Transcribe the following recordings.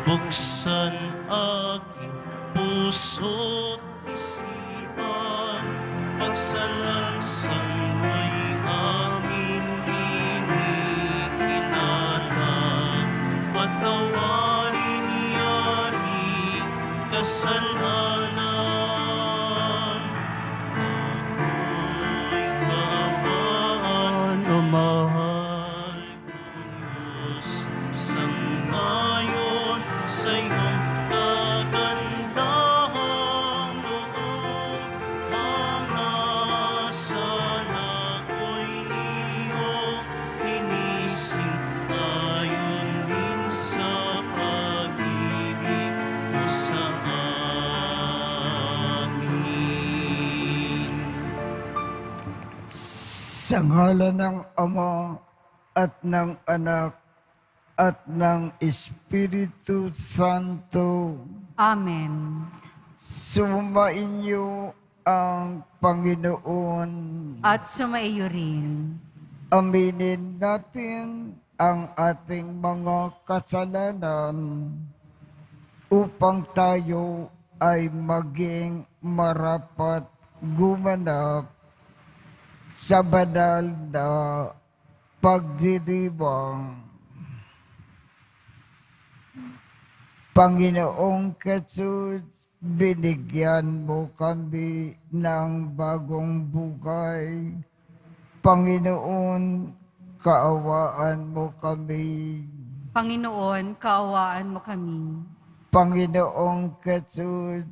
buksan aking puso't isipan, pagsalasang may amin kinikilala, patawarin niya'y kasalanan. Ako'y kaawaan o mahal kong Diyos, sangayon sa iyong kagandahang loob, mga sala ko'y iyong inising ayon din sa pag-ibig mo sa akin. Sa ngalan ng Ama at ng Anak at ng Espiritu Santo, Amen. sumainyo ang Panginoon. At sumaiyo rin. Aminin natin ang ating mga kasalanan upang tayo ay maging marapat gumanap sa banal na pagdiriwang. Panginoong Jesus, binigyan mo kami ng bagong buhay. Panginoon, kaawaan mo kami. Panginoon, kaawaan mo kami. Panginoong Jesus,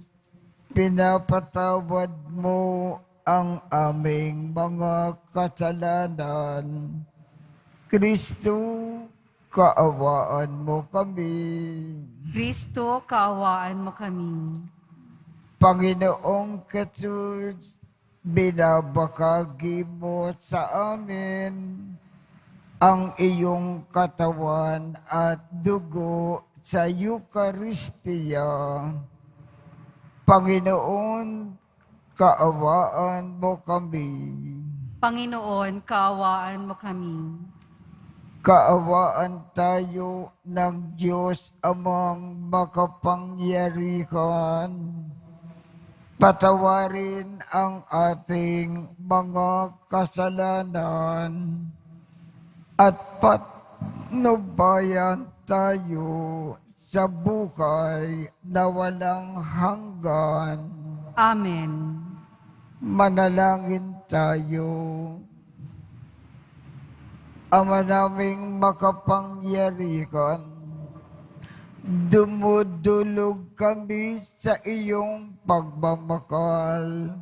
pinapatawad mo ang aming mga kasalanan. Kristo, kaawaan mo kami. Kristo, kaawaan mo kami. Panginoong Jesus, binabahagi mo sa amin ang iyong katawan at dugo sa Eucharistia. Panginoon, kaawaan mo kami. Panginoon, kaawaan mo kami. Kaawaan tayo ng Diyos amang makapangyarihan. Patawarin ang ating mga kasalanan at patnubayan tayo sa buhay na walang hanggan. Amen. Manalangin tayo. Ama naming makapangyarihan, dumudulog kami sa iyong pagmamahal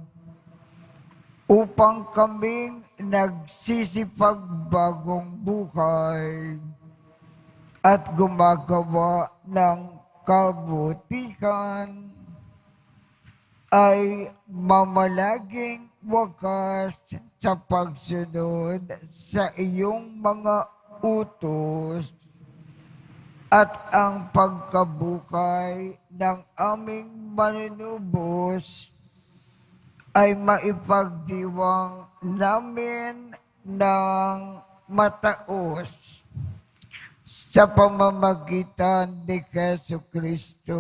upang kaming nagsisipagbagong buhay at gumagawa ng kabutihan ay mamalaging wakas sa pagsunod sa iyong mga utos at ang pagkabuhay ng aming manunubos ay maipagdiwang namin ng mataos sa pamamagitan ni Jesucristo,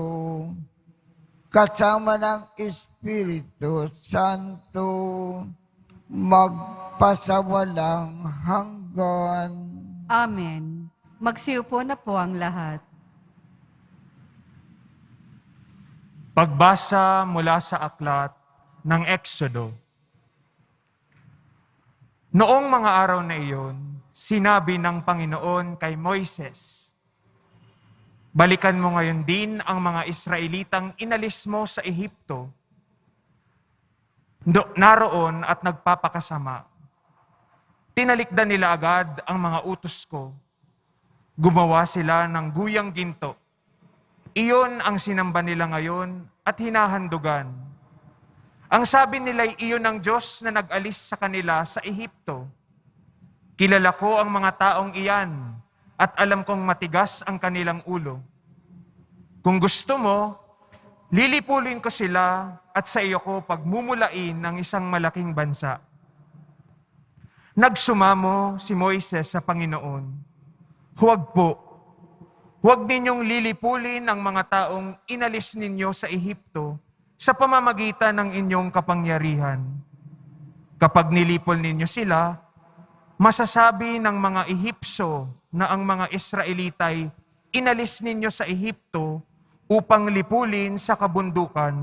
kasama ng Espiritu Santo, magpasawalang hanggan. Amen. Magsiupo na po ang lahat. Pagbasa mula sa aklat ng Exodo. Noong mga araw na iyon, sinabi ng Panginoon kay Moises, "Balikan mo ngayon din ang mga Israelitang inalis mo sa Ehipto. Naroon at nagpapakasama. Tinalikdan nila agad ang mga utos ko. Gumawa sila ng guyang ginto. Iyon ang sinamba nila ngayon at hinahandugan. Ang sabi nila'y iyon ang Diyos na nag-alis sa kanila sa Ehipto. Kilala ko ang mga taong iyan at alam kong matigas ang kanilang ulo. Kung gusto mo, lilipulin ko sila at sa iyo ko pagmumulain ng isang malaking bansa." Nagsumamo si Moises sa Panginoon, "Huwag po, Huwag ninyong lilipulin ang mga taong inalis ninyo sa Ehipto sa pamamagitan ng inyong kapangyarihan. Kapag nilipol ninyo sila, masasabi ng mga Ehipsyo na ang mga Israelitay inalis ninyo sa Ehipto upang lipulin sa kabundukan.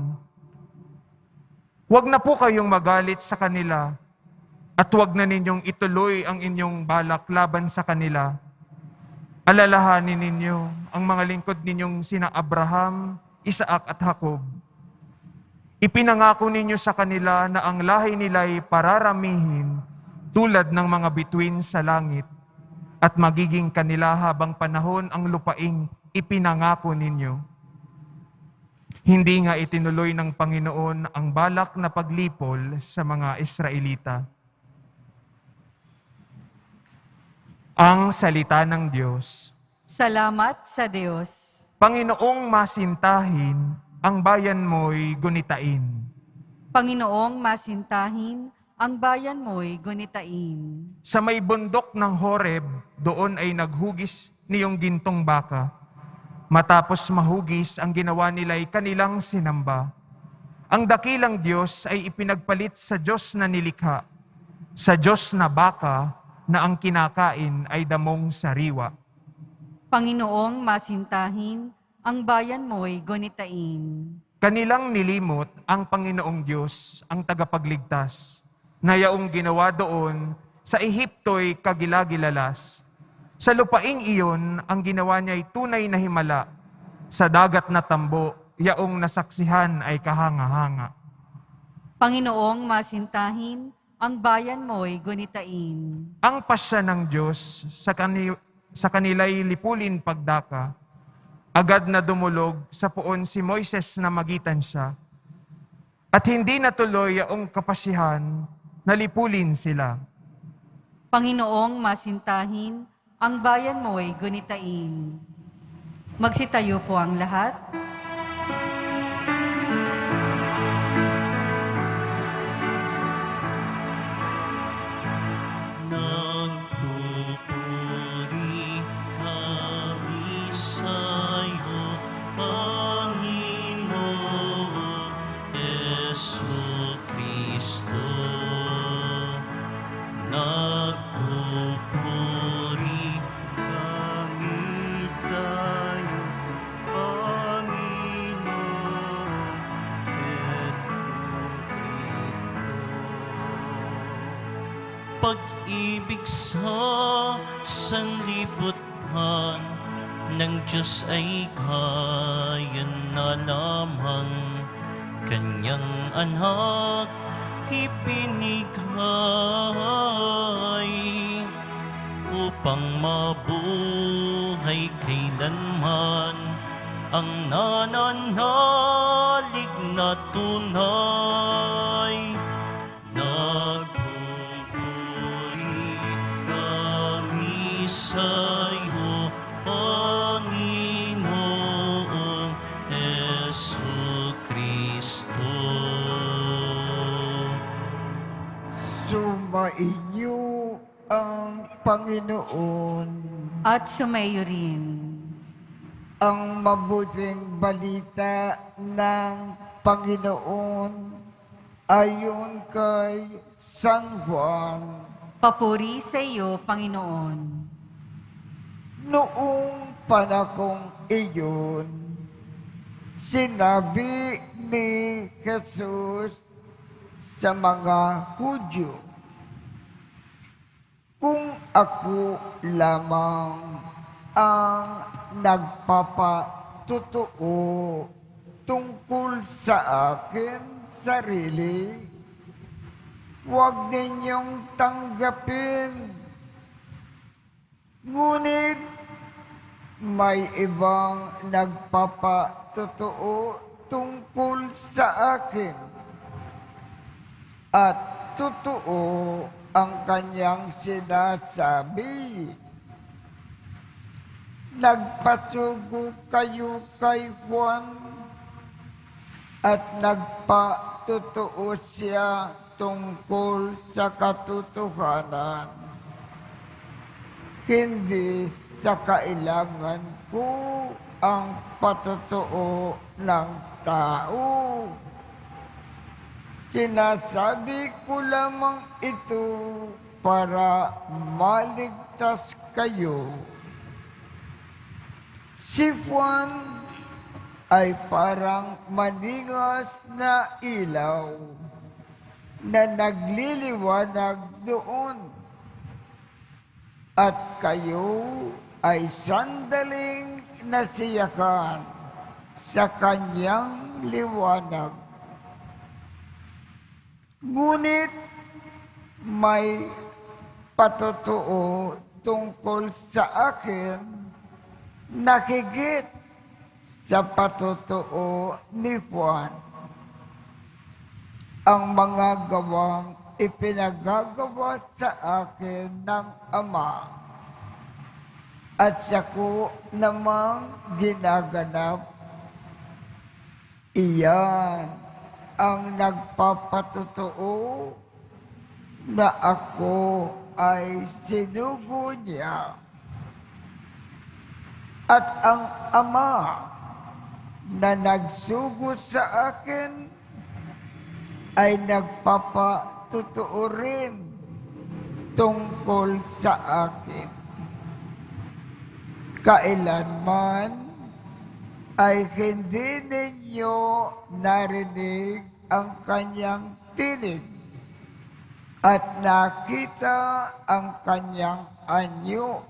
Huwag na po kayong magalit sa kanila at huwag na ninyong ituloy ang inyong balak laban sa kanila. Alalahanin ninyo ang mga lingkod ninyong sina Abraham, Isaac at Jacob. Ipinangako ninyo sa kanila na ang lahi nila'y pararamihin tulad ng mga bituin sa langit at magiging kanila habang panahon ang lupaing ipinangako ninyo. Hindi nga itinuloy ng Panginoon ang balak na paglipol sa mga Israelita. Ang salita ng Diyos. Salamat sa Diyos. Panginoong masintahin, ang bayan mo'y gunitain. Panginoong masintahin, ang bayan mo'y gunitain. Sa may bundok ng Horeb, doon ay naghugis niyong gintong baka. Matapos mahugis, ang ginawa nila'y kanilang sinamba. Ang dakilang Diyos ay ipinagpalit sa Diyos na nilikha, sa Diyos na baka na ang kinakain ay damong sariwa. Panginoong masintahin, ang bayan mo'y gunitain. Kanilang nilimot ang Panginoong Diyos, ang tagapagligtas, na yaong ginawa doon sa Ehipto'y kagilagilalas. Sa lupaing iyon, ang ginawa niya'y tunay na himala. Sa dagat na tambo, yaong nasaksihan ay kahanga-hanga. Panginoong masintahin, ang bayan mo'y gunitain. Ang pasya ng Diyos sa kanila'y lipulin pagdaka, agad na dumulog sa puon si Moises na magitan siya, at hindi natuloy ang kapasyahan na lipulin sila. Panginoong masintahin, ang bayan mo'y gunitain. Magsitayo po ang lahat. Nagpupuri kami sa'yo, Panginoong Jesucristo. Nagpupuri kami sa'yo, Panginoong Jesucristo. Pag-ibig sa sanlibutan ng Diyos ay kaya na lamang Kanyang anak ipinigay upang mabuhay kailanman ang nananalig na tunay. Nagpupuri kami sa'yo, Panginoong Jesucristo. Sumainyo ang Panginoon. At sumayo rin. Ang mabuting balita ng Panginoon ayon kay San Juan. Papuri sa iyo, Panginoon. Noong panahong iyon, sinabi ni Jesus sa mga Hudyo, kung ako lamang ang nagpapatotoo tungkol sa akin sarili, huwag ninyong tanggapin. Ngunit may ibang nagpapatotoo tungkol sa akin at totoo ang kanyang sinasabi. Nagpasugo kayo kay Juan at nagpatotoo siya tungkol sa katotohanan, hindi sa kailangan ako ang patotoo ng tao. Sinasabi ko lamang ito para maligtas kayo. Si Juan ay parang maningas na ilaw na nagliliwanag doon. At kayo ay sandaling nasiyakan sa kanyang liwanag. Ngunit may patotoo tungkol sa akin na higit sa patotoo ni Juan. Ang mga gawang ipinagagawa sa akin ng Ama at sako namang ginaganap. Iyan ang nagpapatotoo na ako ay sinugo niya. At ang Ama na nagsugo sa akin ay nagpapatotoo rin tungkol sa akin. Kailanman ay hindi ninyo narinig ang kanyang tinig at nakita ang kanyang anyo.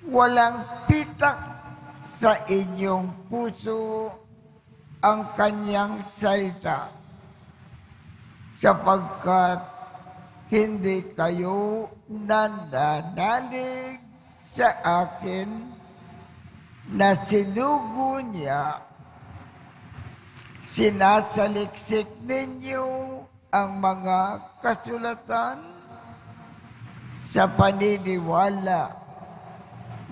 Walang pitak sa inyong puso ang kanyang salita, sapagkat hindi kayo nananalig sa akin na sinugo niya. Sinasaliksik ninyo ang mga kasulatan sa paniniwala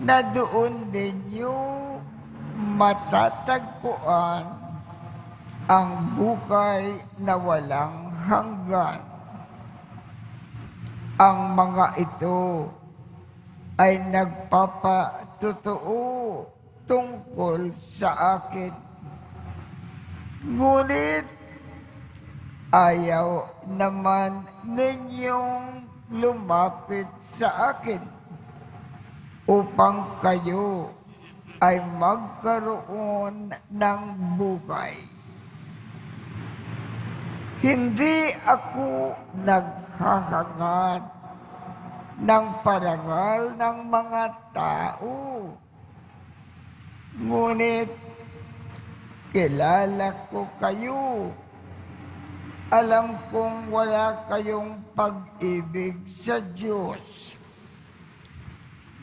na doon ninyo matatagpuan ang buhay na walang hanggan. Ang mga ito ay nagpapatotoo tungkol sa akin. Ngunit ayaw naman ninyong lumapit sa akin upang kayo ay magkaroon ng buhay. Hindi ako naghahangad ng parangal ng mga tao. Ngunit kilala ko kayo. Alam kong wala kayong pag-ibig sa Diyos.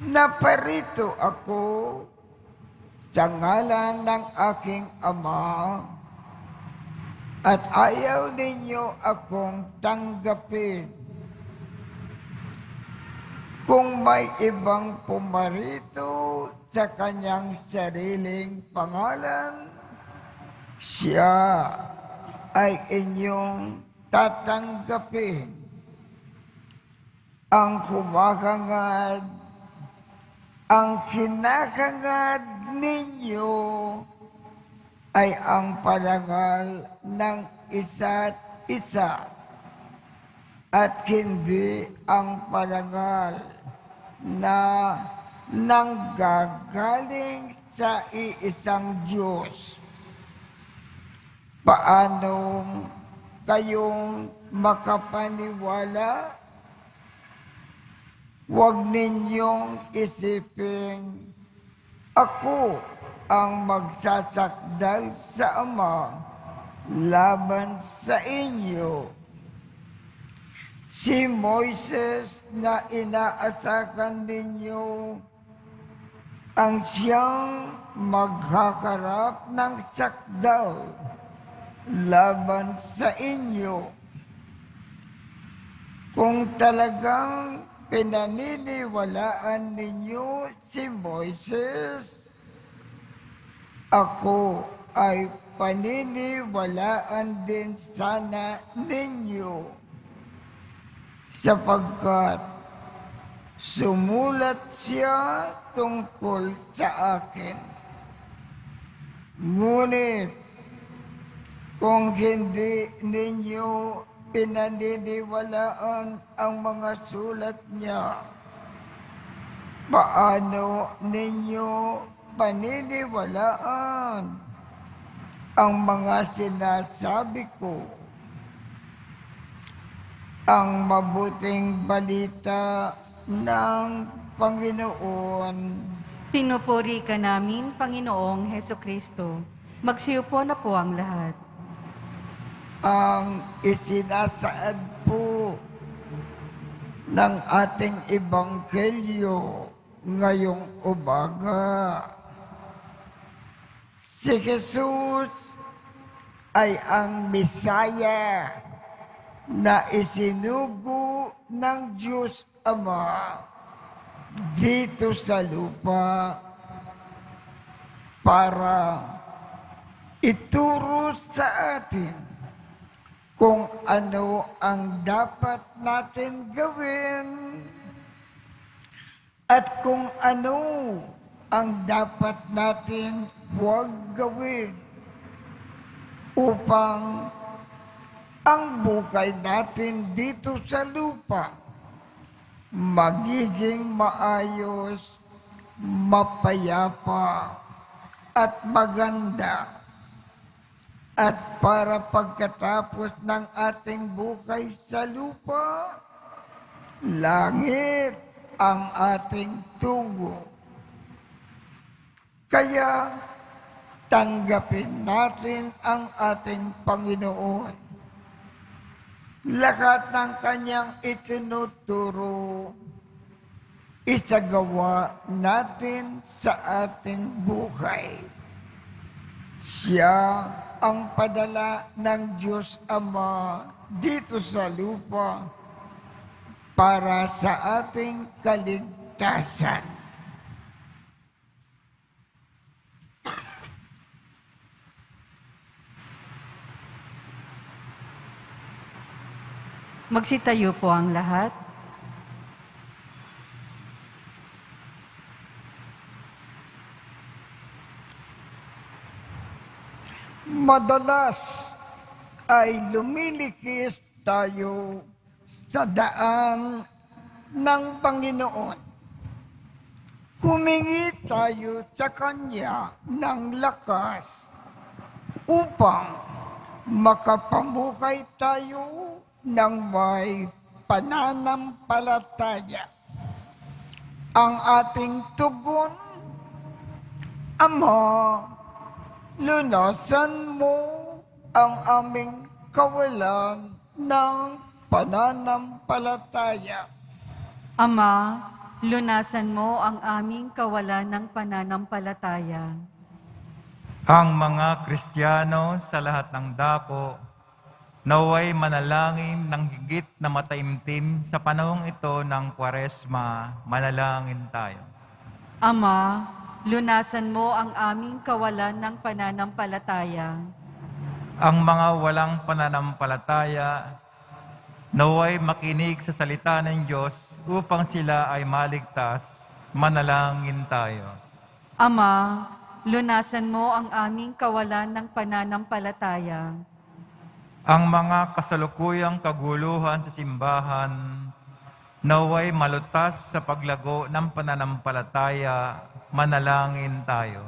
Naparito ako sa ngalan ng aking Ama at ayaw ninyo akong tanggapin. Kung may ibang pumarito sa kanyang sariling pangalan, siya ay inyong tatanggapin. Ang humahangad, ang hinahangad ninyo ay ang parangal ng isa't isa at hindi ang parangal na nanggagaling sa iisang Diyos. Paano kayong makapaniwala? Huwag ninyong isipin, ako ang magsasakdal sa Ama laban sa inyo. Si Moises na inaasakan ninyo ang siyang maghaharap ng sakdal laban sa inyo. Kung talagang pinaniniwalaan ninyo si Moises, ako ay paniniwalaan din sana ninyo, sapagkat Sumulat siya tungkol sa akin. Ngunit kung hindi ninyo pinaniniwalaan ang mga sulat niya, paano ninyo paniniwalaan ang mga sinasabi ko? Ang mabuting balita ng Panginoon. Pinupuri ka namin, Panginoong Hesukristo. Magsiupo na po ang lahat. Ang isinasaad po ng ating ebanghelyo ngayong umaga. Si Jesus ay ang Mesaya na isinugo ng Diyos Ama dito sa lupa para ituro sa atin kung ano ang dapat natin gawin at kung ano ang dapat natin huwag gawin upang ang buhay natin dito sa lupa magiging maayos, mapayapa at maganda. At para pagkatapos ng ating buhay sa lupa, langit ang ating tungo. Kaya tanggapin natin ang ating Panginoon. Lahat ng kanyang itinuturo, isagawa natin sa ating buhay. Siya ang padala ng Diyos Ama dito sa lupa para sa ating kaligtasan. Magsitayo po ang lahat. Madalas ay lumilikis tayo sa daan ng Panginoon. Humingi tayo sa Kanya ng lakas upang makapamuhay tayo ng may pananampalataya. Ang ating tugon, Ama, lunasan mo ang aming kawalan ng pananampalataya. Ama, lunasan mo ang aming kawalan ng pananampalataya. Ang mga Kristiyano sa lahat ng dako, naway manalangin ng higit na mataimtim sa panahong ito ng Kwaresma, manalangin tayo. Ama, lunasan mo ang aming kawalan ng pananampalataya. Ang mga walang pananampalataya, naway makinig sa salita ng Diyos upang sila ay maligtas, manalangin tayo. Ama, lunasan mo ang aming kawalan ng pananampalataya. Ang mga kasalukuyang kaguluhan sa simbahan, naway malutas sa paglago ng pananampalataya, manalangin tayo.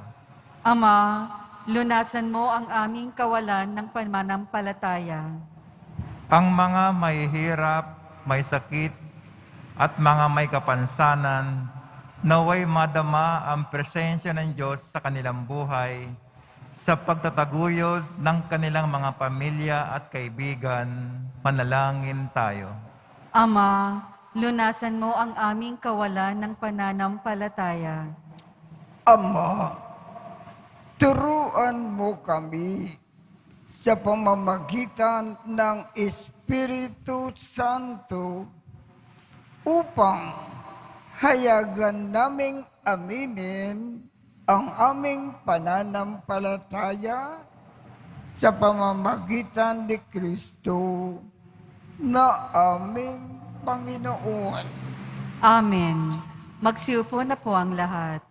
Ama, lunasan mo ang aming kawalan ng pananampalataya. Ang mga may hirap, may sakit, at mga may kapansanan, naway madama ang presensya ng Diyos sa kanilang buhay, sa pagtataguyod ng kanilang mga pamilya at kaibigan, manalangin tayo. Ama, lunasan mo ang aming kawalan ng pananampalataya. Ama, turuan mo kami sa pamamagitan ng Espiritu Santo upang hayagan naming aminin ang aming pananampalataya sa pamamagitan ni Kristo na aming Panginoon. Amen. Magsiupo na po ang lahat.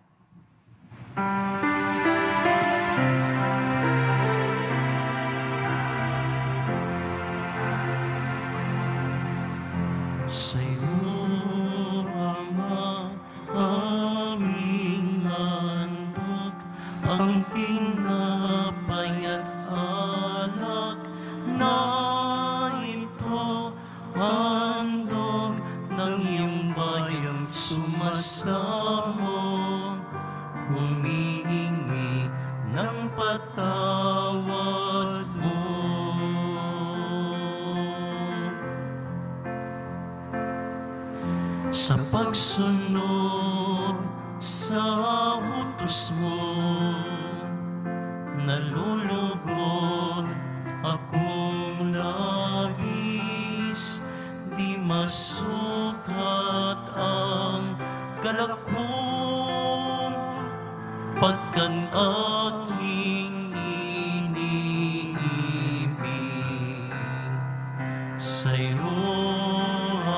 Sa'yo, Ama, aming handog, ang tinapay at alak na ito, handog ng iyong bayang sumasamo, humihingi ng patawad mo. Sa pagsunod sa utos mo, nalulugod akong labis, di masukat ang galak mo, pagkat aking iniibig. Sa'yo,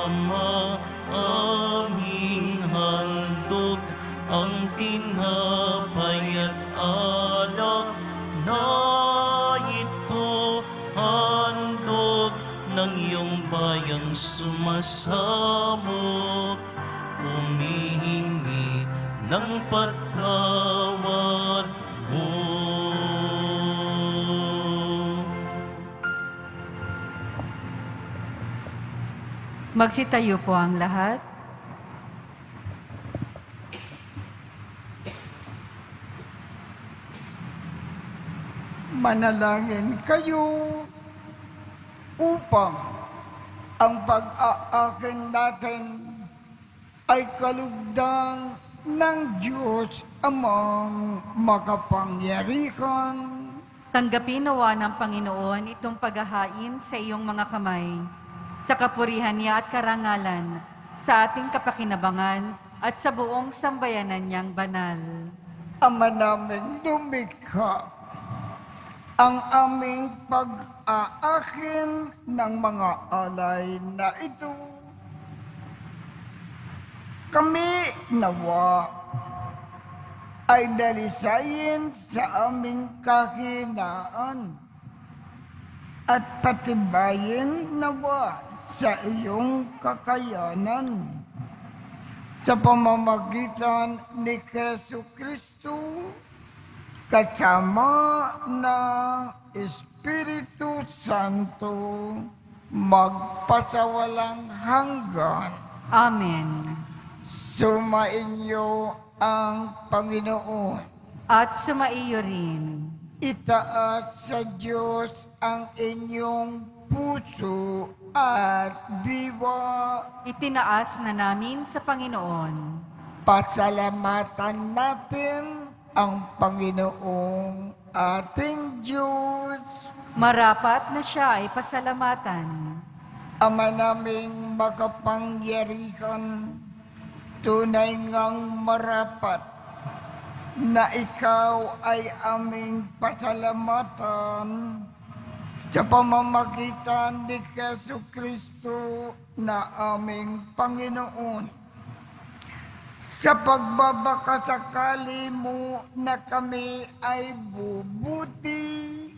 Ama, aming handog, ang tinapay at alak na ito, handog ng iyong bayang sumasamo, humihingi ng patawad mo. Magsitayo po ang lahat. Manalangin kayo upang ang pag-aaking natin ay kalugdan ng Diyos amang makapangyarihan. Tanggapin nawa ng Panginoon itong paghahain sa iyong mga kamay, sa kapurihan niya at karangalan, sa ating kapakinabangan at sa buong sambayanan niyang banal. Ama naming lumikha, ang aming pag-aakin ng mga alay na ito, kami nawa ay dalisayin sa aming kahinaan at patibayin nawa sa iyong kakayanan sa pamamagitan ni Jesucristo kasama ng Espiritu Santo magpasawalang hanggan. Amen. Sumainyo ang Panginoon. At sumaiyo rin. Itaas sa Diyos ang inyong puso at diwa. Itinaas na namin sa Panginoon. Pasalamatan natin ang Panginoong ating Diyos. Marapat na siya ay pasalamatan. Ama naming makapangyarihan, tunay ngang marapat na ikaw ay aming pasalamatan sa pamamagitan ni Jesucristo na aming Panginoon. Sa pagbabakasakali mo na kami ay bubuti,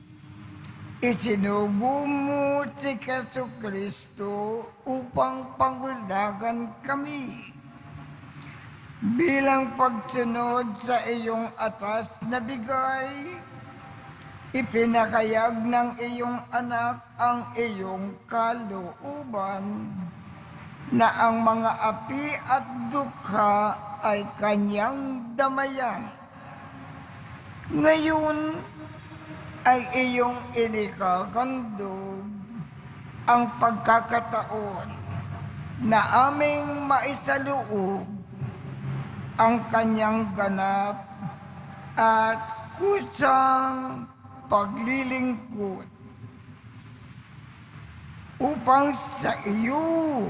isinubo mo si Jesucristo upang pangulagan kami. Bilang pagsunod sa iyong atas na bigay, ipinakayag ng iyong anak ang iyong kalooban na ang mga api at dukha ay kanyang damayan. Ngayon ay iyong inikakandog ang pagkakataon na aming maisaloob ang kanyang ganap at kusang paglilingkod upang sa iyo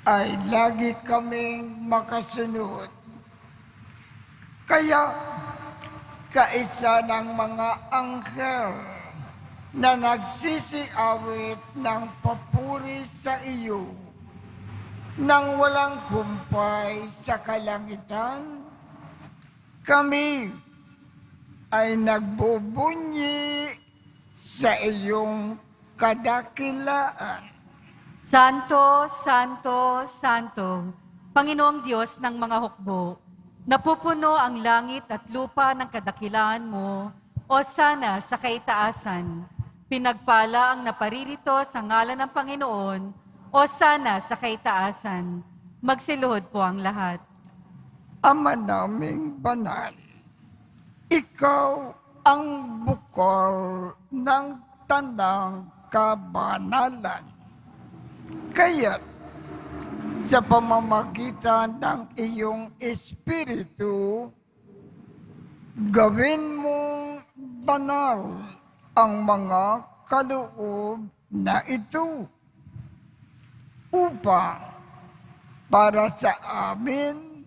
ay lagi kaming makasunod. Kaya kaisa ng mga anghel na nagsisiawit ng papuri sa iyo nang walang humpay sa kalangitan, kami ay nagbubunyi sa iyong kadakilaan. Santo, Santo, Santo, Panginoong Diyos ng mga hukbo, napupuno ang langit at lupa ng kadakilaan mo, o sana sa kaitaasan. Pinagpala ang naparirito sa ngalan ng Panginoon, o sana sa kaitaasan. Magsiluhod po ang lahat. Ama naming banal, ikaw ang bukal ng tanang kabanalan. Kaya't sa pamamagitan ng iyong Espiritu, gawin mong banal ang mga kaloob na ito upang para sa amin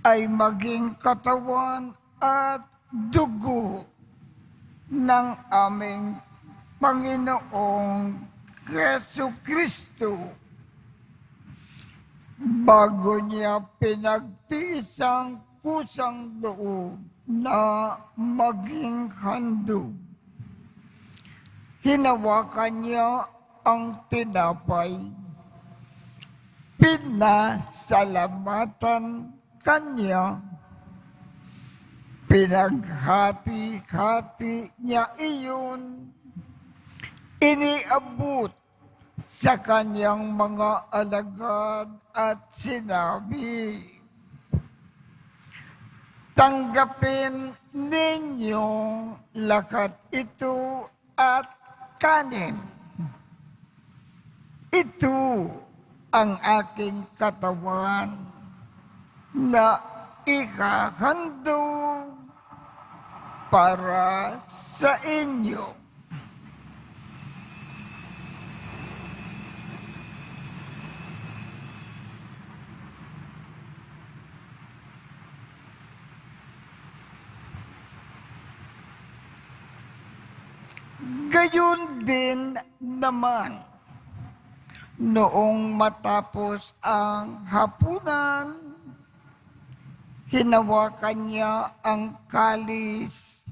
ay maging katawan at dugo ng aming Panginoong Yesu Kristo. Bago niya pinagtiis ang kusang loob na maging handog, hinawakan niya ang tinapay, pinasalamatan kanya, pinaghati-hati niya iyon, iniabot sa kanyang mga alagad at sinabi, tanggapin ninyong lakat ito at kanin. Ito ang aking katawan na ikahandog para sa inyo. Gayon din naman, noong matapos ang hapunan, hinawakan niya ang kalis,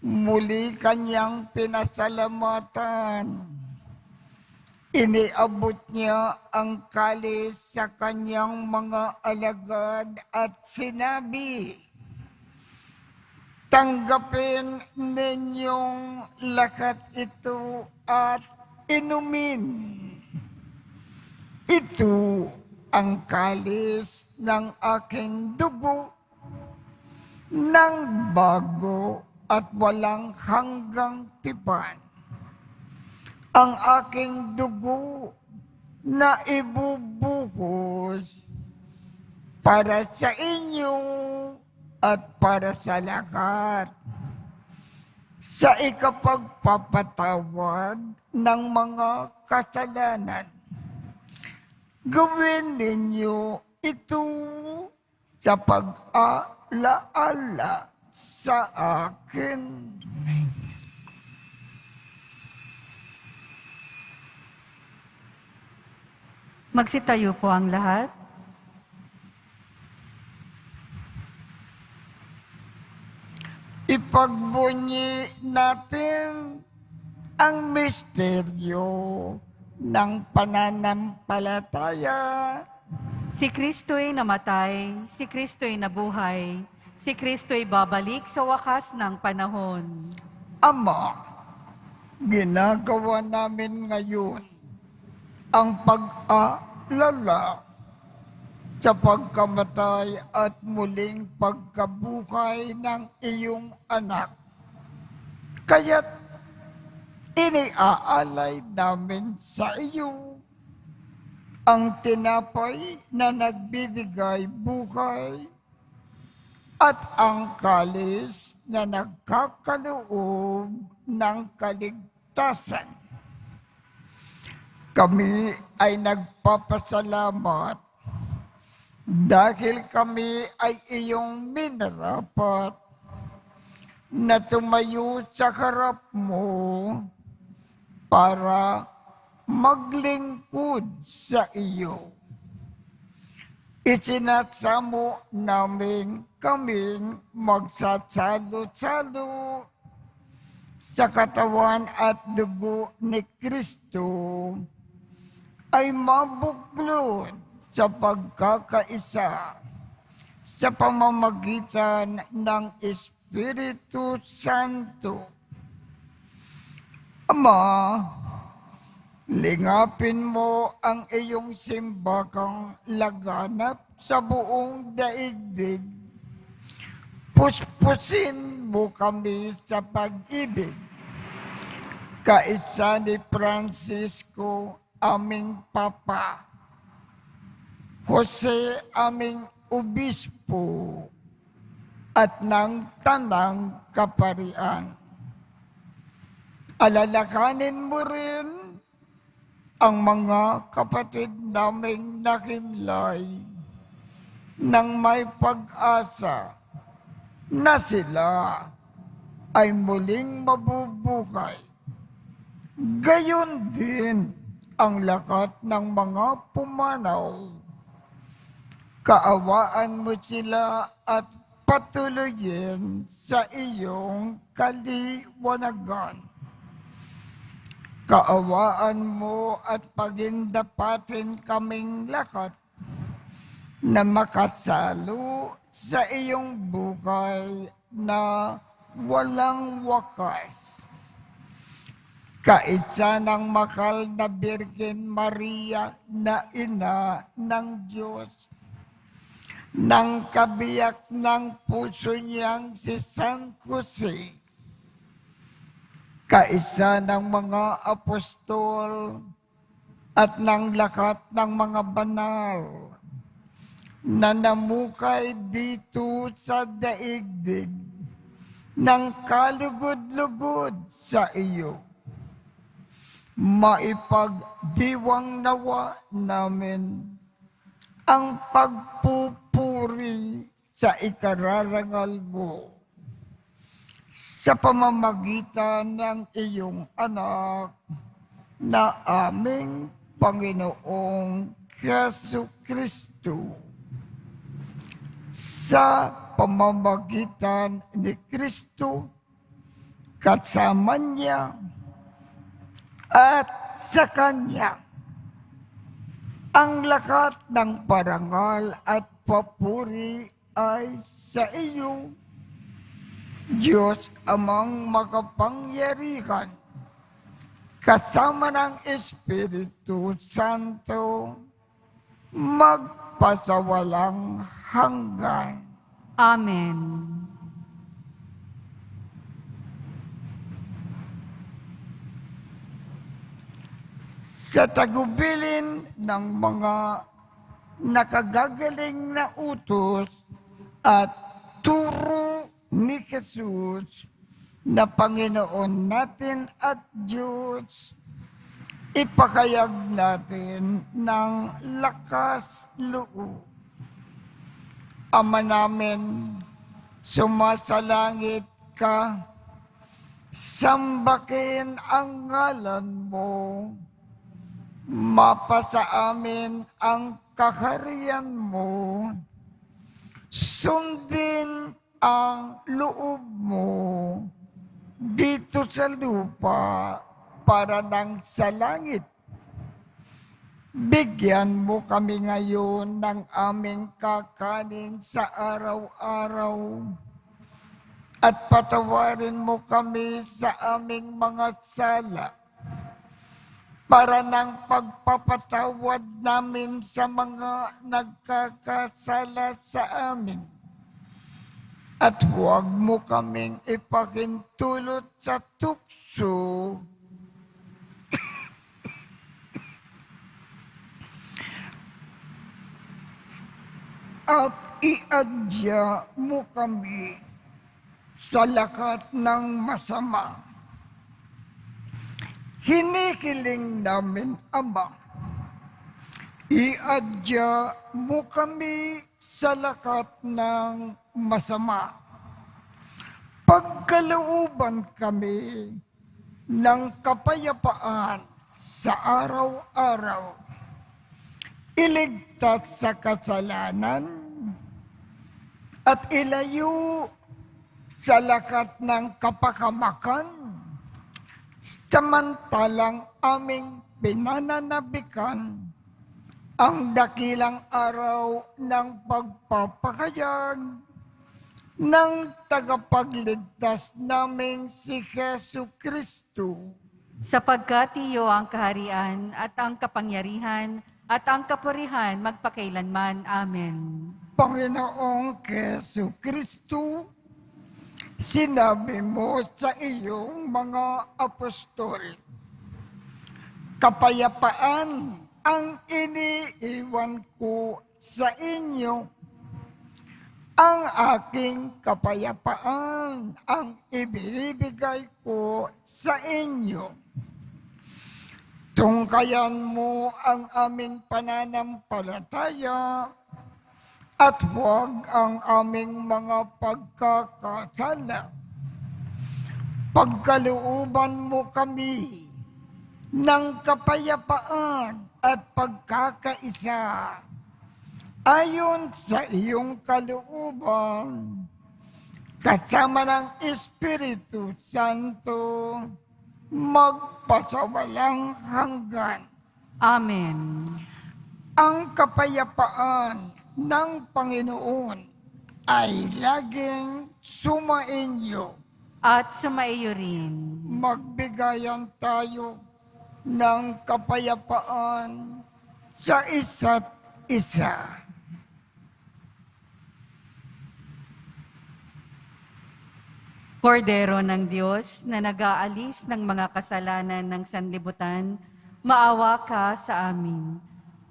muli kanyang pinasalamatan. Iniabot niya ang kalis sa kanyang mga alagad at sinabi, tanggapin ninyong lakat ito at inumin. Ito ang kalis ng aking dugo ng bago at walang hanggang tipan. Ang aking dugo na ibubuhos para sa inyo at para sa lahat, sa ikapagpapatawad ng mga kasalanan. Gawin ninyo ito sa pag-alaala sa akin. Magsitayo po ang lahat. Ipagbunyi natin ang misteryo ng pananampalataya. Si Kristo'y namatay, si Kristo'y nabuhay, si Kristo'y babalik sa wakas ng panahon. Ama, ginagawa namin ngayon ang pag-alala sa pagkamatay at muling pagkabuhay ng iyong anak. Kaya't iniaalay namin sa iyo ang tinapay na nagbibigay buhay at ang kalis na nagkakaloob ng kaligtasan. Kami ay nagpapasalamat dahil kami ay iyong minarapat na tumayo sa harap mo para maglingkod sa iyo. Isinasamo namin kaming magsasalo-salo sa katawan at dugo ni Kristo ay mabuklod sa pagkakaisa sa pamamagitan ng Espiritu Santo. Ama, lingapin mo ang iyong simbakang laganap sa buong daigdig. Puspusin mo kami sa pag-ibig. Kaisa ni Francisco, aming Papa, Jose, aming Obispo, at ng Tanang Kaparian. Alalakanin mo rin ang mga kapatid naming nakimlay nang may pag-asa na sila ay muling mabubuhay. Gayon din ang lakat ng mga pumanaw. Kaawaan mo sila at patuloyin sa iyong kaliwanagan. Kaawaan mo at pagindapatin kaming lahat na makasalo sa iyong buhay na walang wakas. Kaisa ng makal na Birhen Maria na ina ng Diyos, ng kabiyak ng puso niyang si San Jose, kaisa ng mga apostol at ng lahat ng mga banal na namukay dito sa daigdig ng kalugod-lugod sa iyo. Maipagdiwang nawa namin ang pagpupuri sa ikararangal mo sa pamamagitan ng iyong anak na aming Panginoong Jesucristo. Sa pamamagitan ni Kristo, kasama niya at sa Kanya, ang lahat ng parangal at papuri ay sa iyo, Diyos amang makapangyarihan, kasama ng Espiritu Santo, magpasawalang hanggan. Amen. Sa tagubilin ng mga nakagagaling na utos at turo ni Jesus na Panginoon natin at Diyos, ipakayag natin ng lakas loob. Ama namin, sumasalangit ka, sambakin ang ngalan mo, mapasa amin ang kaharian mo, sundin ang loob mo dito sa lupa para nang sa langit. Bigyan mo kami ngayon ng aming kakanin sa araw-araw at patawarin mo kami sa aming mga sala para ng pagpapatawad namin sa mga nagkakasala sa amin. At huwag mo kaming ipakintulot sa tukso at iadya mo kami sa lakat ng masama. Hinihiling namin, Ama, iadya mo kami sa lakat ng masama. Pagkalooban kami ng kapayapaan sa araw-araw. Iligtas sa kasalanan at ilayo sa lakat ng kapakamakan, samantalang aming pinananabikan ang dakilang araw ng pagpapakayag ng tagapagligtas naming si Jesu Kristo. Sapagkat iyo ang kaharian at ang kapangyarihan at ang kapurihan magpakailanman. Amen. Panginoong Jesu Kristo, sinabi mo sa iyong mga apostol, kapayapaan ang iniiwan ko sa inyo. Ang aking kapayapaan ang ibibigay ko sa inyo. Tungkayan mo ang aming pananampalataya at huwag ang aming mga pagkakasala. Pagkalooban mo kami ng kapayapaan at pagkakaisa ayon sa iyong kalooban, kasama ng Espiritu Santo, magpasawalang hanggan. Amen. Ang kapayapaan ng Panginoon ay laging sumainyo. At sumaiyo rin. Magbigayan tayo ng kapayapaan sa isa't isa. Kordero ng Diyos na nag-aalis ng mga kasalanan ng sanlibutan, maawa ka sa amin.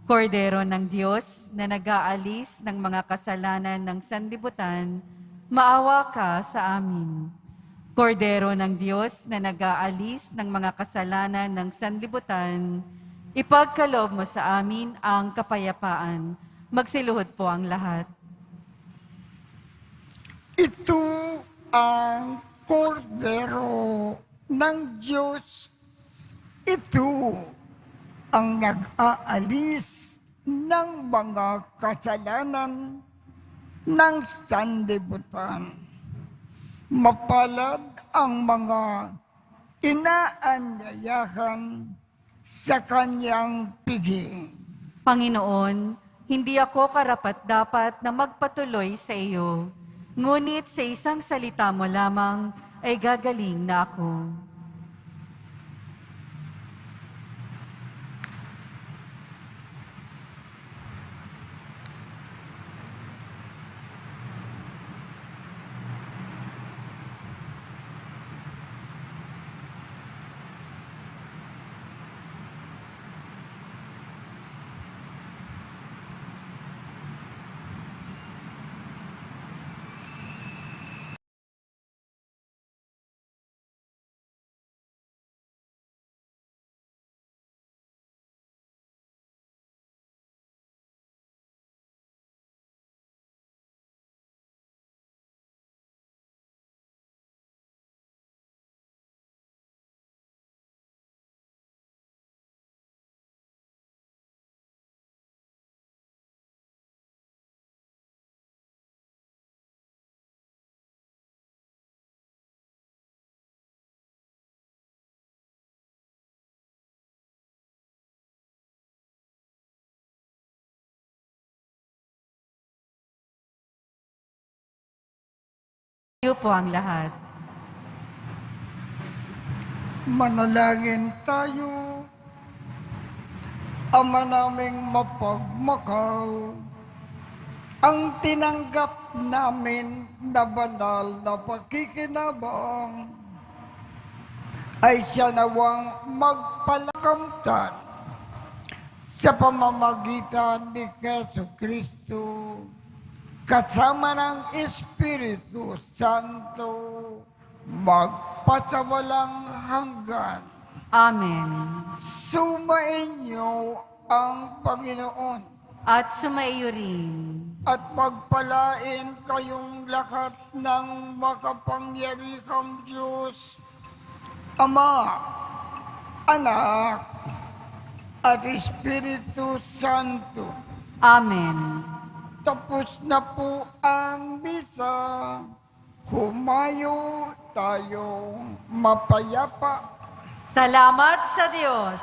Kordero ng Diyos na nag-aalis ng mga kasalanan ng sanlibutan, maawa ka sa amin. Kordero ng Diyos na nag-aalis ng mga kasalanan ng sanlibutan, ipagkaloob mo sa amin ang kapayapaan. Magsiluhod po ang lahat. Ito ang kordero ng Diyos. Ito ang nag-aalis ng mga kasalanan ng sanlibutan. Mapalad ang mga inaanyayahan sa kanyang piging. Panginoon, hindi ako karapat-dapat na magpatuloy sa iyo, ngunit sa isang salita mo lamang ay gagaling na ako. Iyo po ang lahat. Manalangin tayo. Ama naming mapagmahal, ang tinanggap namin na banal na pakikinabang ay siya nawang magpalakamtan sa pamamagitan ni Jesu Kristo kasama ng Espiritu Santo magpasawalang hanggan. Amen. Sumainyo ang Panginoon At sumaiyo rin. at pagpalain kayong lahat ng makapangyarihang Diyos, Ama, Anak, at Espiritu Santo. Amen. Tapos na po ang misa. Humayo tayong mapayapa. Salamat sa Diyos.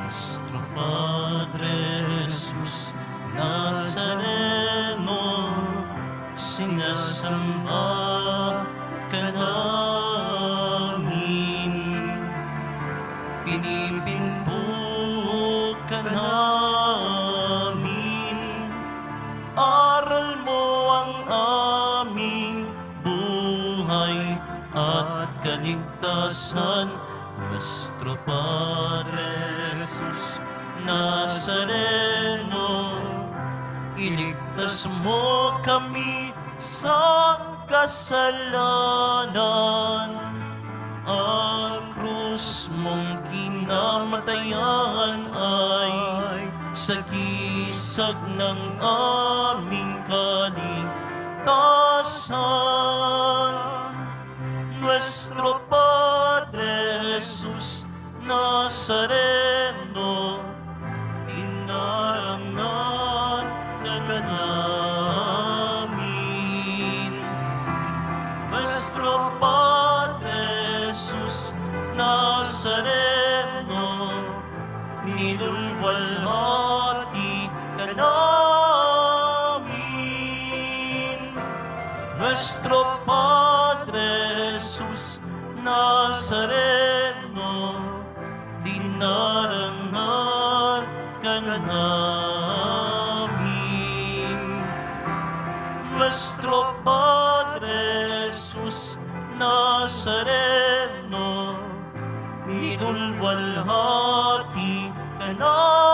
Nuestro Padre Jesus Nazareno, sinasamba ka namin, pinipinpo ka namin, aral mo ang aming buhay at kaligtasan. Nuestro Padre Jesus Nazareno, iligtas mo kami sa kasalanan. Ang krus mong kinamatayan ay sagisag ng aming kaligtasan. Nuestro Padre Jesus Nazareno, dinarangan ka namin. Nuestro Padre Jesus Nazareno, nilulwalhati ka namin. Nuestro Padre Jesus Nazareno, dinarangan ka namin. Nuestro Padre Jesus Nazareno, nilulwalhati ka namin.